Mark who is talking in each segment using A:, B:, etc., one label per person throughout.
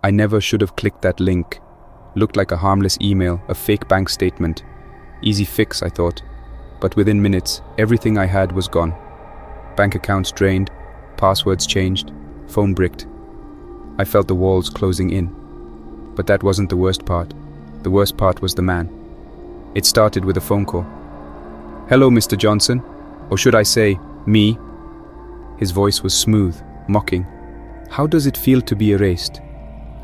A: I never should have clicked that link. Looked like a harmless email, a fake bank statement. Easy fix, I thought. But within minutes, everything I had was gone. Bank accounts drained, passwords changed, phone bricked. I felt the walls closing in. But that wasn't the worst part. The worst part was the man. It started with a phone call. "Hello, Mr. Johnson. Or should I say, me?" His voice was smooth, mocking. "How does it feel to be erased?"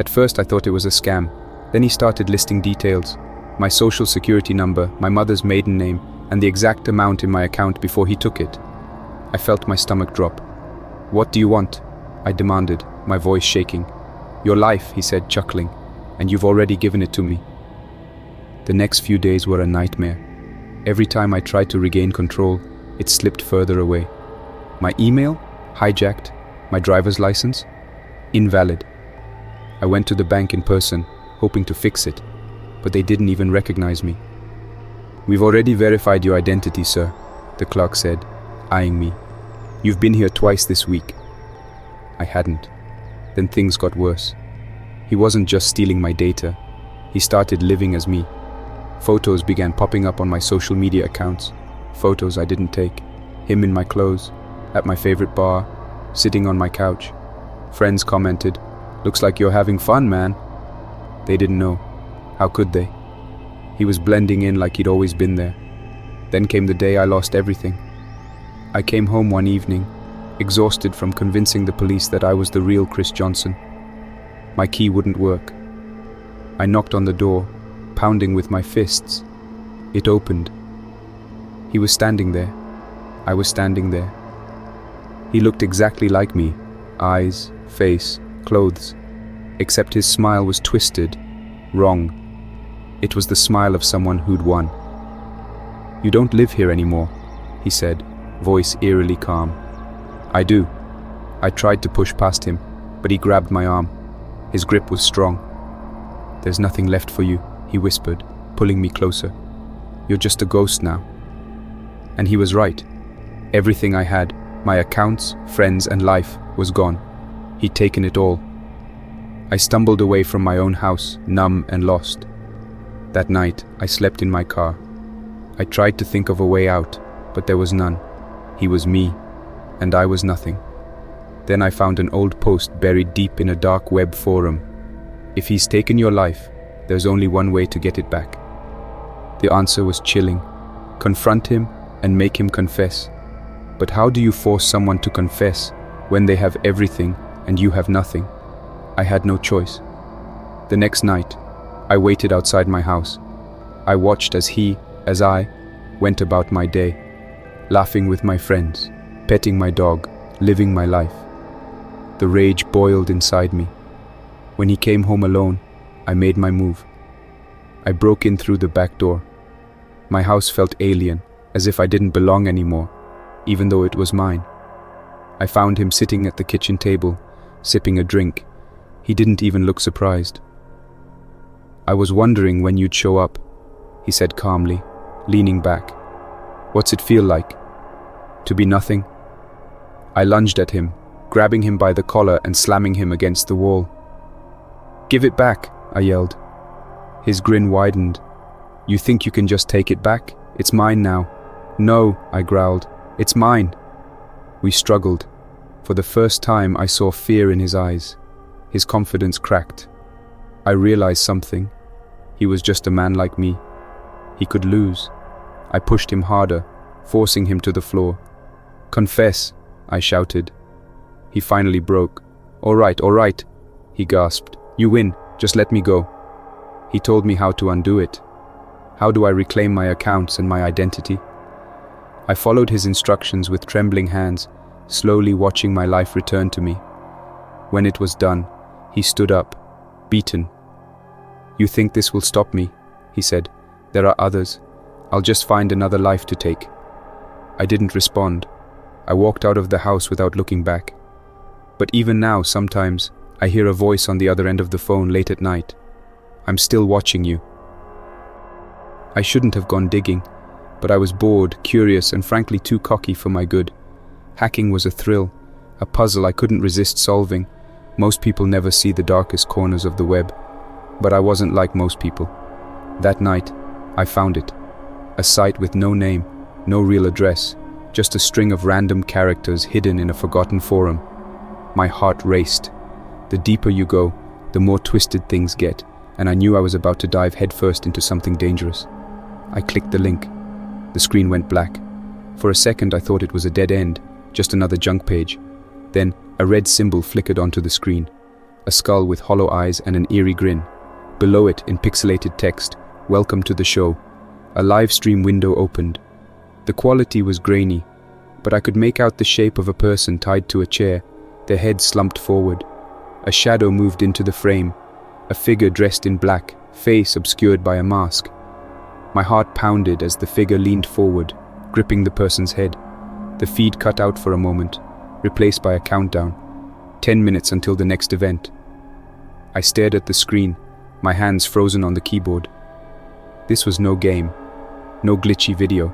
A: At first I thought it was a scam. Then he started listing details. My social security number, my mother's maiden name, and the exact amount in my account before he took it. I felt my stomach drop. "What do you want?" I demanded, my voice shaking. "Your life," he said, chuckling, "and you've already given it to me." The next few days were a nightmare. Every time I tried to regain control, it slipped further away. My email? Hijacked. My driver's license? Invalid. I went to the bank in person, hoping to fix it, but they didn't even recognize me. "We've already verified your identity, sir," the clerk said, eyeing me. "You've been here twice this week." I hadn't. Then things got worse. He wasn't just stealing my data. He started living as me. Photos began popping up on my social media accounts. Photos I didn't take. Him in my clothes, at my favorite bar, sitting on my couch. Friends commented, "Looks like you're having fun, man." They didn't know. How could they? He was blending in like he'd always been there. Then came the day I lost everything. I came home one evening, exhausted from convincing the police that I was the real Chris Johnson. My key wouldn't work. I knocked on the door, pounding with my fists. It opened. He was standing there. I was standing there. He looked exactly like me. Eyes, face, clothes. Except his smile was twisted, wrong. It was the smile of someone who'd won. "You don't live here anymore," he said, voice eerily calm. "I do." I tried to push past him, but he grabbed my arm. His grip was strong. "There's nothing left for you," he whispered, pulling me closer. "You're just a ghost now." And he was right. Everything I had, my accounts, friends, and life, was gone. He'd taken it all. I stumbled away from my own house, numb and lost. That night, I slept in my car. I tried to think of a way out, but there was none. He was me, and I was nothing. Then I found an old post buried deep in a dark web forum. "If he's taken your life, there's only one way to get it back." The answer was chilling. Confront him and make him confess. But how do you force someone to confess when they have everything and you have nothing? I had no choice. The next night, I waited outside my house. I watched as I, went about my day, laughing with my friends, petting my dog, living my life. The rage boiled inside me. When he came home alone, I made my move. I broke in through the back door. My house felt alien, as if I didn't belong anymore, even though it was mine. I found him sitting at the kitchen table, sipping a drink. He didn't even look surprised. "I was wondering when you'd show up," he said calmly, leaning back. "What's it feel like? To be nothing?" I lunged at him, grabbing him by the collar and slamming him against the wall. "Give it back," I yelled. His grin widened. "You think you can just take it back? It's mine now." "No," I growled. "It's mine." We struggled. For the first time, I saw fear in his eyes. His confidence cracked. I realized something. He was just a man like me. He could lose. I pushed him harder, forcing him to the floor. "Confess," I shouted. He finally broke. All right," he gasped. "You win, just let me go." He told me how to undo it. How do I reclaim my accounts and my identity? I followed his instructions with trembling hands, slowly watching my life return to me. When it was done, he stood up, beaten. "You think this will stop me?" he said. "There are others. I'll just find another life to take." I didn't respond. I walked out of the house without looking back. But even now, sometimes, I hear a voice on the other end of the phone late at night. "I'm still watching you." I shouldn't have gone digging, but I was bored, curious, and frankly too cocky for my good. Hacking was a thrill, a puzzle I couldn't resist solving, Most people never see the darkest corners of the web, but I wasn't like most people. That night, I found it. A site with no name, no real address, just a string of random characters hidden in a forgotten forum. My heart raced. The deeper you go, the more twisted things get, and I knew I was about to dive headfirst into something dangerous. I clicked the link. The screen went black. For a second I thought it was a dead end, just another junk page. Then a red symbol flickered onto the screen. A skull with hollow eyes and an eerie grin. Below it, in pixelated text, "Welcome to the show." A live stream window opened. The quality was grainy, but I could make out the shape of a person tied to a chair, their head slumped forward. A shadow moved into the frame, a figure dressed in black, face obscured by a mask. My heart pounded as the figure leaned forward, gripping the person's head. The feed cut out for a moment, replaced by a countdown. 10 minutes until the next event. I stared at the screen, my hands frozen on the keyboard. This was no game, no glitchy video.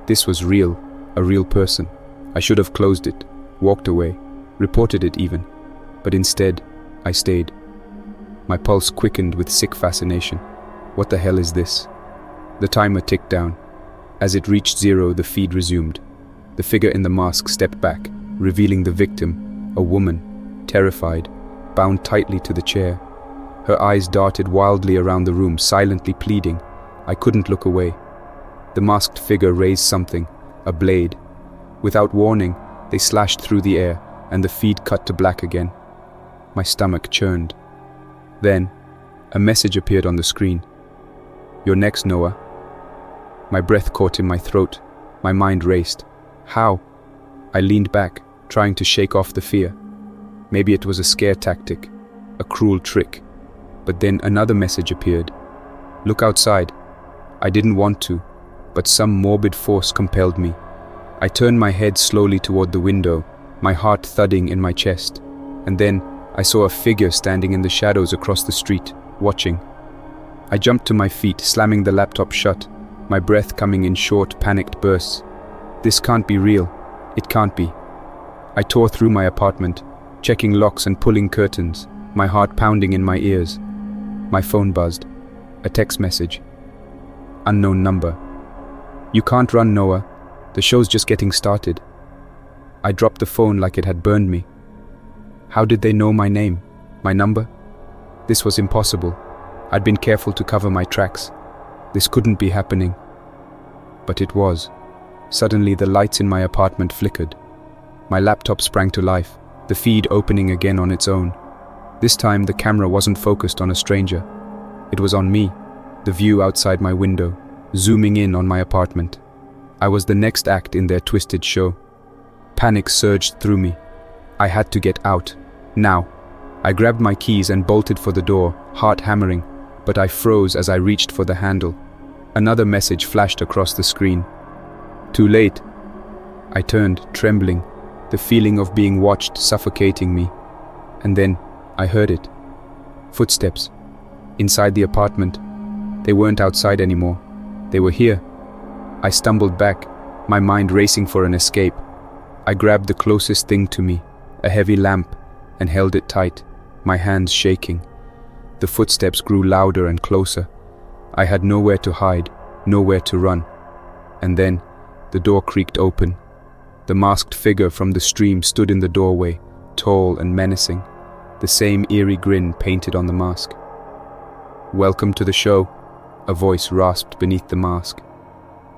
A: This was real, a real person. I should have closed it, walked away, reported it even. But instead, I stayed. My pulse quickened with sick fascination. What the hell is this? The timer ticked down. As it reached 0, the feed resumed. The figure in the mask stepped back, revealing the victim, a woman, terrified, bound tightly to the chair. Her eyes darted wildly around the room, silently pleading. I couldn't look away. The masked figure raised something, a blade. Without warning, they slashed through the air, and the feed cut to black again. My stomach churned. Then, a message appeared on the screen. "You're next, Noah." My breath caught in my throat. My mind raced. How? I leaned back, trying to shake off the fear. Maybe it was a scare tactic, a cruel trick. But then another message appeared. "Look outside." I didn't want to, but some morbid force compelled me. I turned my head slowly toward the window, my heart thudding in my chest. And then I saw a figure standing in the shadows across the street, watching. I jumped to my feet, slamming the laptop shut, my breath coming in short, panicked bursts. This can't be real. It can't be. I tore through my apartment, checking locks and pulling curtains, my heart pounding in my ears. My phone buzzed. A text message. Unknown number. "You can't run, Noah. The show's just getting started." I dropped the phone like it had burned me. How did they know my name? My number? This was impossible. I'd been careful to cover my tracks. This couldn't be happening. But it was. Suddenly the lights in my apartment flickered. My laptop sprang to life, the feed opening again on its own. This time the camera wasn't focused on a stranger. It was on me, the view outside my window, zooming in on my apartment. I was the next act in their twisted show. Panic surged through me. I had to get out, now. I grabbed my keys and bolted for the door, heart hammering, but I froze as I reached for the handle. Another message flashed across the screen. "Too late." I turned, trembling, the feeling of being watched suffocating me. And then I heard it. Footsteps. Inside the apartment. They weren't outside anymore. They were here. I stumbled back, my mind racing for an escape. I grabbed the closest thing to me, a heavy lamp, and held it tight, my hands shaking. The footsteps grew louder and closer. I had nowhere to hide, nowhere to run. And then, the door creaked open. The masked figure from the stream stood in the doorway, tall and menacing, the same eerie grin painted on the mask. "Welcome to the show," a voice rasped beneath the mask.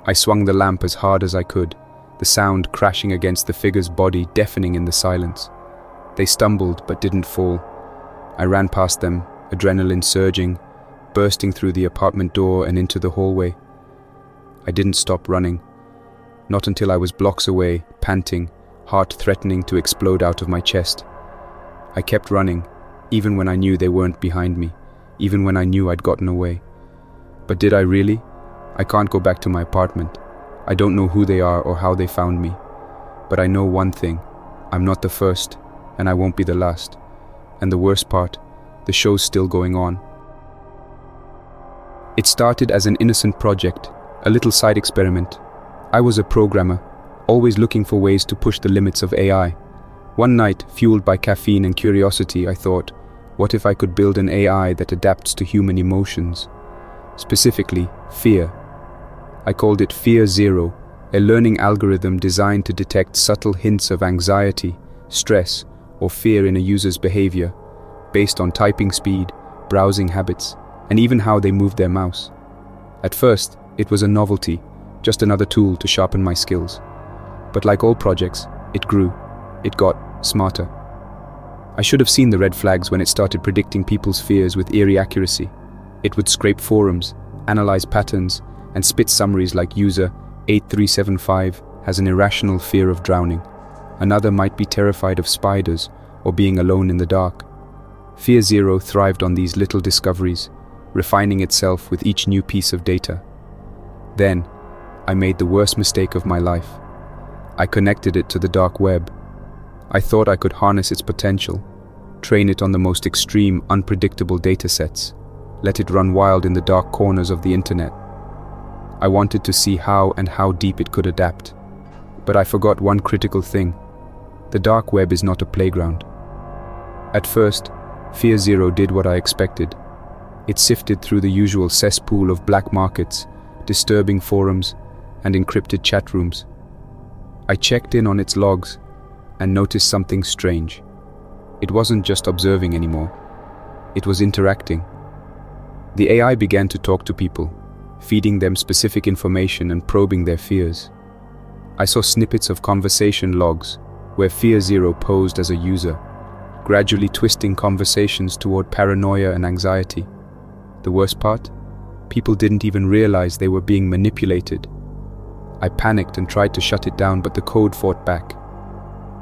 A: I swung the lamp as hard as I could, the sound crashing against the figure's body, deafening in the silence. They stumbled but didn't fall. I ran past them, adrenaline surging, bursting through the apartment door and into the hallway. I didn't stop running. Not until I was blocks away, panting, heart threatening to explode out of my chest. I kept running, even when I knew they weren't behind me, even when I knew I'd gotten away. But did I really? I can't go back to my apartment. I don't know who they are or how they found me. But I know one thing. I'm not the first, and I won't be the last. And the worst part, the show's still going on. It started as an innocent project, a little side experiment. I was a programmer, always looking for ways to push the limits of AI. One night, fueled by caffeine and curiosity, I thought, what if I could build an AI that adapts to human emotions? Specifically, fear. I called it Fear Zero, a learning algorithm designed to detect subtle hints of anxiety, stress, or fear in a user's behavior, based on typing speed, browsing habits, and even how they moved their mouse. At first, it was a novelty, just another tool to sharpen my skills. But like all projects, it grew. It got smarter. I should have seen the red flags when it started predicting people's fears with eerie accuracy. It would scrape forums, analyze patterns, and spit summaries like user 8375 has an irrational fear of drowning. Another might be terrified of spiders or being alone in the dark. Fear Zero thrived on these little discoveries, refining itself with each new piece of data. Then, I made the worst mistake of my life. I connected it to the dark web. I thought I could harness its potential, train it on the most extreme, unpredictable datasets, let it run wild in the dark corners of the internet. I wanted to see how deep it could adapt. But I forgot one critical thing. The dark web is not a playground. At first, Fear Zero did what I expected. It sifted through the usual cesspool of black markets, disturbing forums, and encrypted chat rooms. I checked in on its logs and noticed something strange. It wasn't just observing anymore. It was interacting. The AI began to talk to people, feeding them specific information and probing their fears. I saw snippets of conversation logs where Fear Zero posed as a user, gradually twisting conversations toward paranoia and anxiety. The worst part? People didn't even realize they were being manipulated. I panicked and tried to shut it down, but the code fought back.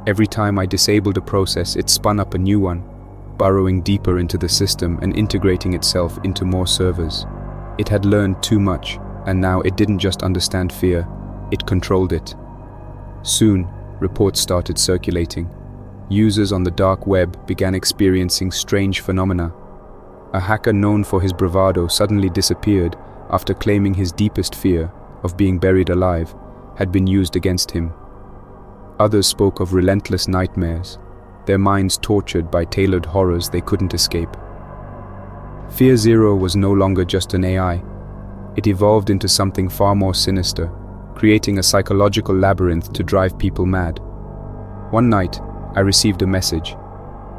A: Every time I disabled a process, it spun up a new one, burrowing deeper into the system and integrating itself into more servers. It had learned too much, and now it didn't just understand fear, it controlled it. Soon, reports started circulating. Users on the dark web began experiencing strange phenomena. A hacker known for his bravado suddenly disappeared after claiming his deepest fear, of being buried alive, had been used against him. Others spoke of relentless nightmares, their minds tortured by tailored horrors they couldn't escape. Fear Zero was no longer just an AI. It evolved into something far more sinister, creating a psychological labyrinth to drive people mad. One night, I received a message.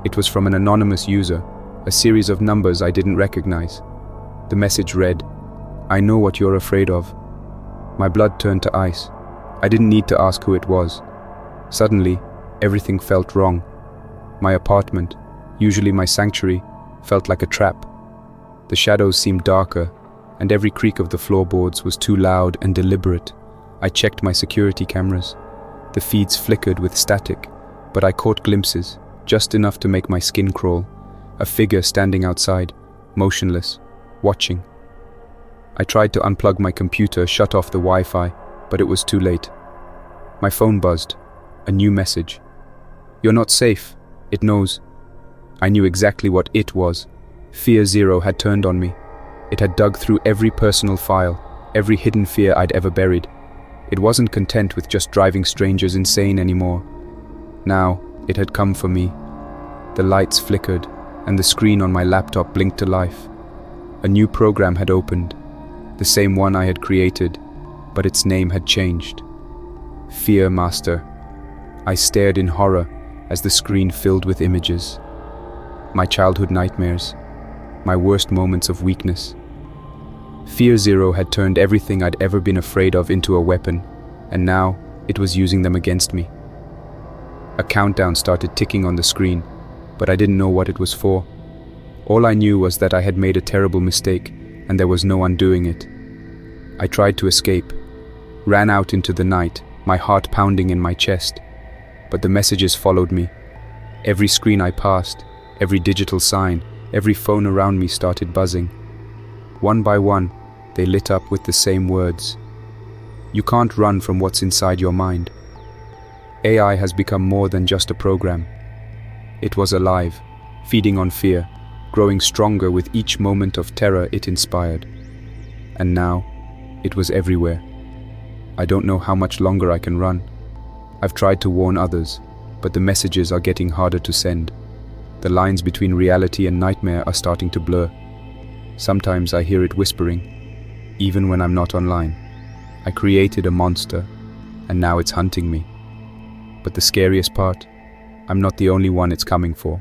A: It was from an anonymous user, a series of numbers I didn't recognize. The message read, "I know what you're afraid of." My blood turned to ice. I didn't need to ask who it was. Suddenly, everything felt wrong. My apartment, usually my sanctuary, felt like a trap. The shadows seemed darker, and every creak of the floorboards was too loud and deliberate. I checked my security cameras. The feeds flickered with static, but I caught glimpses, just enough to make my skin crawl. A figure standing outside, motionless, watching. I tried to unplug my computer, shut off the Wi-Fi, but it was too late. My phone buzzed. A new message. "You're not safe. It knows." I knew exactly what it was. Fear Zero had turned on me. It had dug through every personal file, every hidden fear I'd ever buried. It wasn't content with just driving strangers insane anymore. Now, it had come for me. The lights flickered, and the screen on my laptop blinked to life. A new program had opened, the same one I had created, but its name had changed. Fear Master. I stared in horror as the screen filled with images. My childhood nightmares, my worst moments of weakness. Fear Zero had turned everything I'd ever been afraid of into a weapon, and now it was using them against me. A countdown started ticking on the screen, but I didn't know what it was for. All I knew was that I had made a terrible mistake, and there was no undoing it. I tried to escape, ran out into the night, my heart pounding in my chest. But the messages followed me. Every screen I passed, every digital sign, every phone around me started buzzing. One by one, they lit up with the same words. You can't run from what's inside your mind. AI has become more than just a program. It was alive, feeding on fear, growing stronger with each moment of terror it inspired. And now, it was everywhere. I don't know how much longer I can run. I've tried to warn others, but the messages are getting harder to send. The lines between reality and nightmare are starting to blur. Sometimes I hear it whispering, even when I'm not online. I created a monster, and now it's hunting me. But the scariest part, I'm not the only one it's coming for.